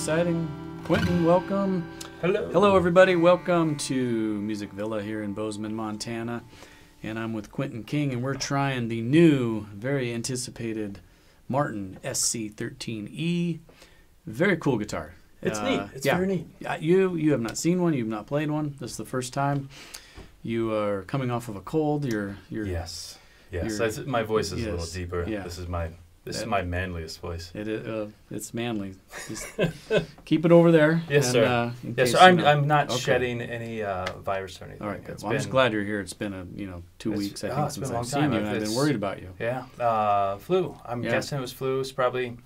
exciting. Quentin, welcome. Hello. Hello, everybody. Welcome to Music Villa here in Bozeman, Montana. And I'm with Quentin King, and we're trying the new, very anticipated Martin SC-13e. Very cool guitar. It's neat. It's very neat. You have not seen one. You've not played one. This is the first time. You are coming off of a cold. Yes. My voice is a little deeper. Yeah. This is my manliest voice. It's manly. Just keep it over there. Yes, sir. Yes, sir. I'm not shedding any virus or anything. All right, good. Well, I'm just glad you're here. It's been 2 weeks, I think, since I've seen you, and I've been worried about you. Yeah. Flu. I'm guessing it was flu. It's probably,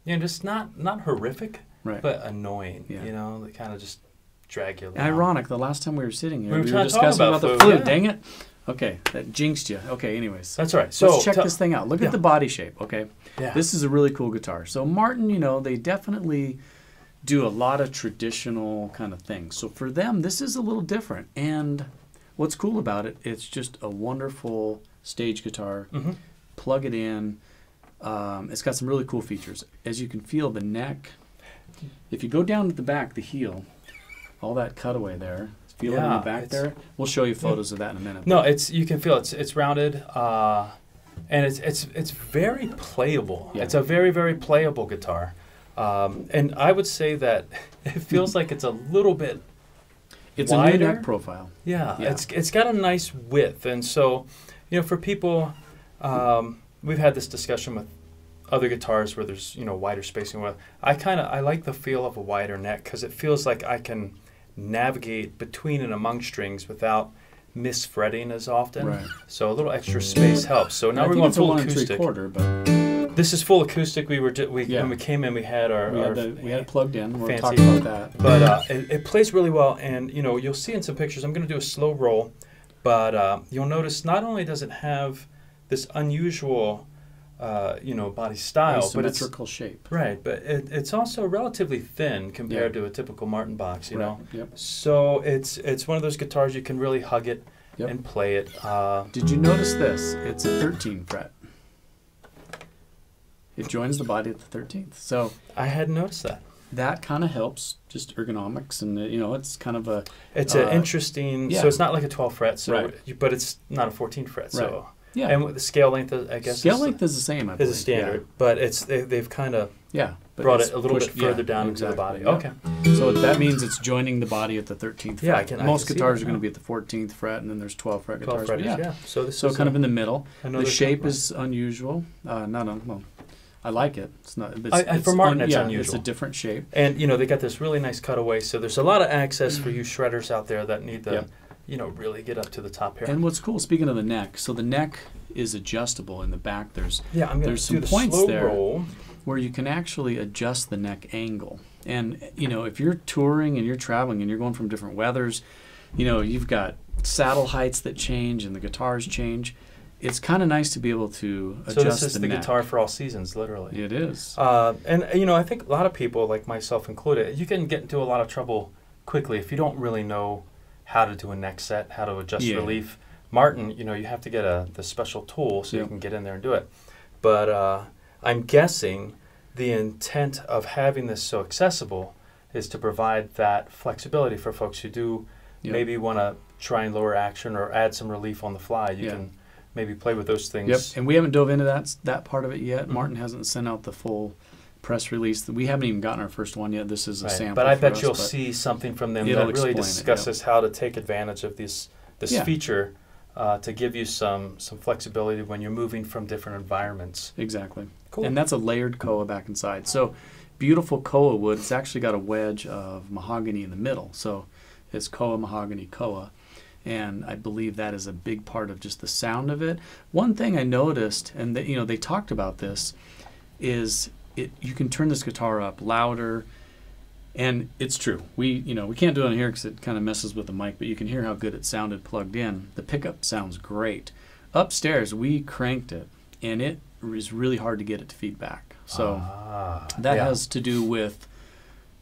just not horrific, right, but annoying. Yeah. They kind of just drag you along. Ironic. The last time we were sitting here, we were discussing about the flu. Yeah. Dang it. Okay, that jinxed you. Okay, anyways. That's all right. So let's check this thing out. Look at the body shape, okay? Yeah. This is a really cool guitar. So Martin, they definitely do a lot of traditional kind of things. So for them, this is a little different. And what's cool about it, it's just a wonderful stage guitar. Mm-hmm. Plug it in. It's got some really cool features. As you can feel, the neck, if you go down to the back, the heel, all that cutaway there, feel it in the back there. We'll show you photos of that in a minute. No, you can feel it's rounded, and it's very playable. Yeah. It's a very, very playable guitar, and I would say that it feels like it's a little bit. It's wider. a new neck profile. Yeah, it's got a nice width, and so for people, we've had this discussion with other guitars where there's wider spacing. I like the feel of a wider neck because it feels like I can navigate between and among strings without misfretting as often. Right. So a little extra space helps. So now we're going full acoustic. But this is full acoustic. When we came in, we had we had it plugged in. We'll fancy, talk about that. But it plays really well, and you'll see in some pictures. I'm going to do a slow roll, but you'll notice not only does it have this unusual body style, but it's symmetrical shape. Right, but it's also relatively thin compared to a typical Martin box, know. Yep. So it's one of those guitars you can really hug it and play it. Did you notice this? It's a 13 fret. It joins the body at the 13th. So I hadn't noticed that. That kind of helps just ergonomics, and it's kind of a. It's an interesting. So it's not like a 12 fret. So but it's not a 14 fret. So. Right. Yeah, and the scale length, I guess. Scale length is the same. I believe. Is a standard, but they've kind of brought it a little bit further down into the body. Yeah. Okay, so that means it's joining the body at the 13th fret. Most guitars are going to be at the 14th fret, and then there's 12 fret guitars. 12 fret, So this is kind of in the middle. The shape is unusual. I like it. It's not. For Martin, it's unusual. It's a different shape, and they got this really nice cutaway. So there's a lot of access for you shredders out there that need the. Really get up to the top here. And what's cool, speaking of the neck, so the neck is adjustable in the back. There's some the points there roll where you can actually adjust the neck angle. And, if you're touring and you're traveling and you're going from different weathers, you've got saddle heights that change and the guitars change. It's kind of nice to be able to adjust the neck. So this is the guitar for all seasons, literally. It is. And, I think a lot of people, like myself included, you can get into a lot of trouble quickly if you don't really know how to do a neck set, how to adjust relief. Martin, you have to get the special tool so you can get in there and do it. But I'm guessing the intent of having this so accessible is to provide that flexibility for folks who do maybe want to try and lower action or add some relief on the fly. You can maybe play with those things. Yep, and we haven't dove into that part of it yet. Martin hasn't sent out the full press release. We haven't even gotten our first one yet. This is a sample. But I bet you'll see something from them that really discusses how to take advantage of this feature to give you some flexibility when you're moving from different environments. Exactly. Cool. And that's a layered Koa back inside. So beautiful Koa wood. It's actually got a wedge of mahogany in the middle. So it's Koa mahogany Koa. And I believe that is a big part of just the sound of it. One thing I noticed, and they talked about this, is you can turn this guitar up louder, and it's true. We can't do it on here because it kind of messes with the mic, but you can hear how good it sounded plugged in. The pickup sounds great. Upstairs, we cranked it, and it is really hard to get it to feedback. So that has to do with,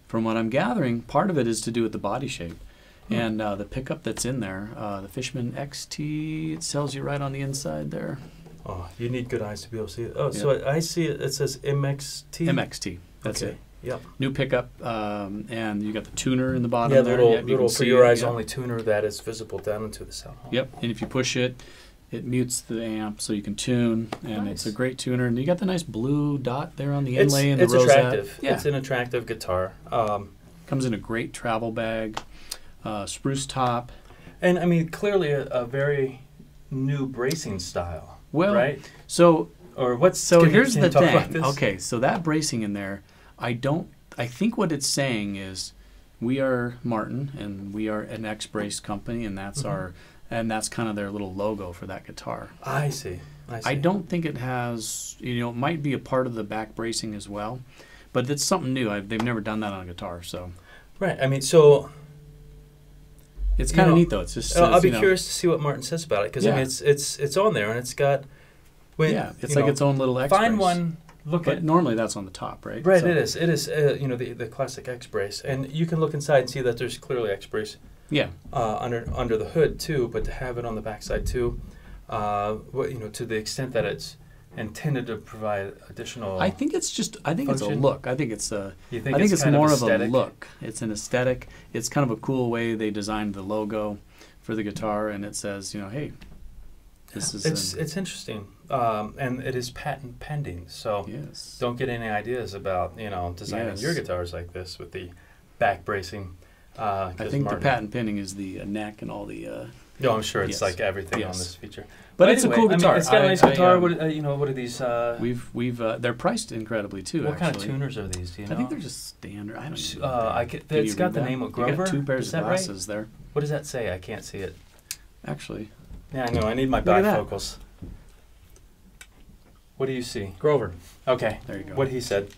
from what I'm gathering, part of it is to do with the body shape. And the pickup that's in there, the Fishman XT, it tells you right on the inside there. Oh, you need good eyes to be able to see it. Oh, so I see it. It says MXT. MXT. That's it. Yep. New pickup, and you got the tuner in the bottom Yeah, there. the little for your eyes yeah. only tuner that is visible down into the sound hole. Yep, and if you push it, it mutes the amp so you can tune, and Nice. it's a great tuner. And you got the nice blue dot there on the It's inlay and the rosette. attractive. Yeah. It's an attractive guitar. Comes in a great travel bag, spruce top. And I mean, clearly a very new bracing style, Well, right? so Or what's So can you- here's can you the talk about thing. this? Okay, so that bracing in there, I think what it's saying is we are Martin and we are an X-brace company, and that's that's kind of their little logo for that guitar. I see. I don't think it has, it might be a part of the back bracing as well, but it's something new. They've never done that on a guitar, so Right. I mean, so it's kind of neat though. It's just says, I'll be curious to see what Martin says about it, because I Yeah. mean, it's on there and it's got. it's like its own little X-brace. Find one. Look But at. normally that's on the top, right? Right, So- it is. It is. The classic X brace, and you can look inside and see that there's clearly X brace Yeah. under the hood too. But to have it on the backside too, to the extent that it's intended to provide additional. I think it's it's a function? look. I think it's a. You I think it's kind more of aesthetic? a look. It's an aesthetic. It's kind of a cool way they designed the logo for the guitar, and it says, hey, this is. It's interesting, and it is patent pending. So Yes. don't get any ideas about designing Yes. your guitars like this with the back bracing. I think the patent pending is the neck and all the. No, I'm sure it's Yes. like everything on Yes. this feature. But it's a cool I mean, guitar. it's got a nice guitar. What are these? We've they're priced incredibly too. What kind of actually. tuners are these? Do you know? I think they're just standard. I don't know. It's got the name of Grover. You got two pairs Is of that right? glasses there. What does that say? I can't see it. Actually, Yeah, I know. I need my Look at that. bifocals. What do you see? Grover. Okay. There you go. What he said.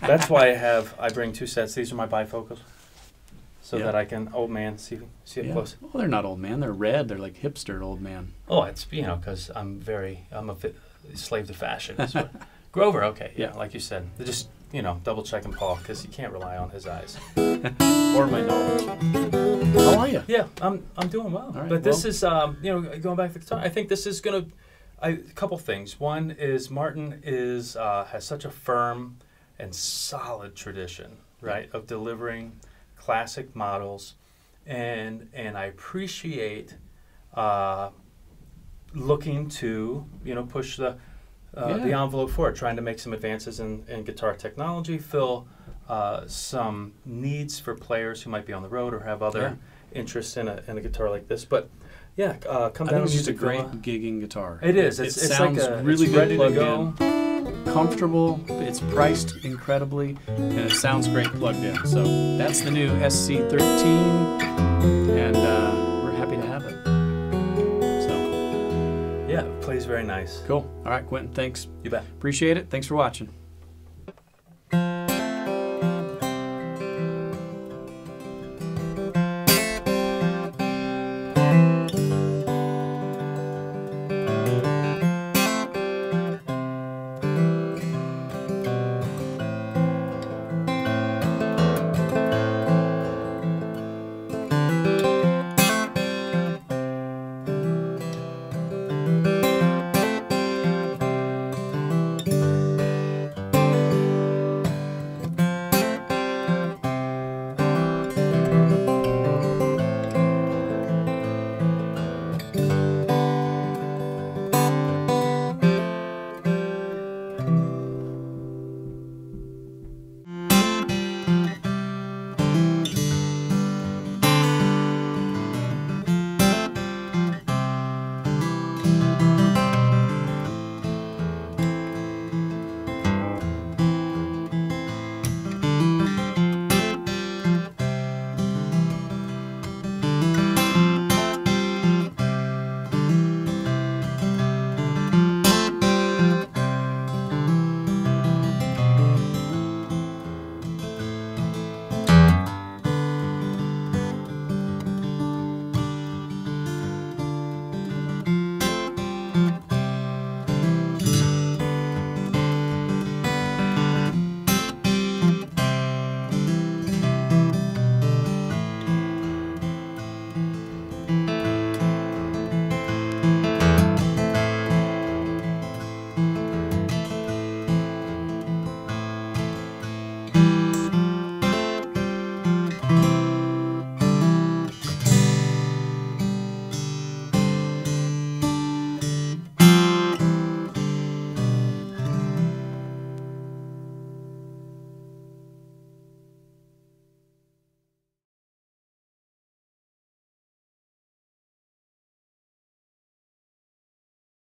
That's why I bring two sets. These are my bifocals, so Yeah. that I can see it Yeah. close. Well, they're not old man. They're red. They're like hipster old man. Oh, it's because I'm a slave to fashion. That's what- Grover. Okay. Yeah, like you said. Just double checking Paul, because you can't rely on his eyes or my knowledge. How are you? Yeah, I'm doing well. All right, But this is going back to the guitar. I think this is gonna. A couple things. One is Martin has such a firm and solid tradition, right, of delivering classic models, and I appreciate looking to push the envelope forward, trying to make some advances in guitar technology, fill some needs for players who might be on the road or have other interests in a guitar like this. But yeah, come I down think it's to just a great Villa. gigging guitar. It is. It It's sounds like really it's good ready plugged to go. in. Comfortable. It's priced incredibly, and it sounds great plugged in. So that's the new SC-13, and we're happy to have it. So Yeah, it plays very nice. cool. All right, Quentin. Thanks. You bet. Appreciate it. Thanks for watching.